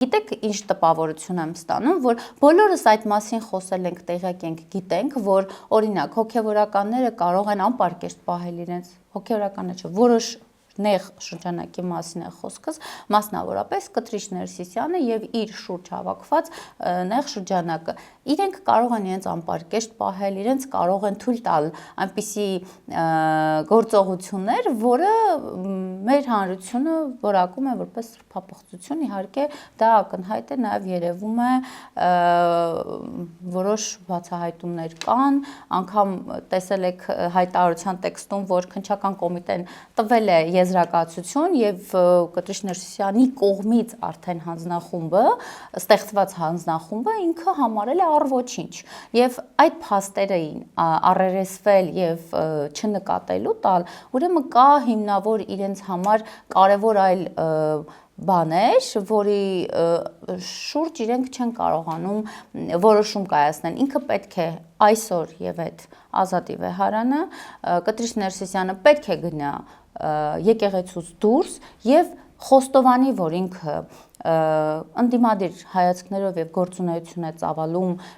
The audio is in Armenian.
Գիտեք, ինչ տպավորություն եմ ստանում, որ բոլորս այդ մասին խոսել ենք, տեղյակ ենք, գիտենք, որ օրինակ հոգևորականները կարող են անպարկեշտ պահել իրենց հոգևորականները չէ, որոշ նեղ շրջանակի մասին է խոսքս, մասնավորապես Կտրիչ Ներսիսյանը եւ իր շուրջ հավաքված նեղ շրջանակը։ Իրենք կարող են իրենց անպարկեշտ պահել, իրենց կարող են թույլ տալ այնպիսի գործողություններ, որը մեր հանրությունը որակում է որպես սրբապղծություն, իհարկե դա ակնհայտ է, նաև երևում է որոշ բացահայտումներ կան, անգամ տեսել եք հայտարարության տեքստում, որ քննչական կոմիտեն տվել է եզրակացություն եւ Կտրիչ Ներսիսյանի կողմից արդեն հանձնախումբը, ստեղծված հանձնախումբը ինքը համարել է առ-ոչինչ եւ այդ փաստերին առերեսվել եւ չնկատելու տալ, ուրեմն կա հիմնավոր իրենց համար կարևոր այլ բաներ, որի շուրջ իրենք չեն կարողանում որոշում կայացնել։ Ինքը պետք է այսօր եւ այդ Ազատի վեհարանը Կտրիչ Ներսիսյանը պետք է գնա եկեղեցուց դուրս եւ խոստովանի, որ ինքը ընդդիմադիր հայացքներով եւ գործունեություն է ծավալում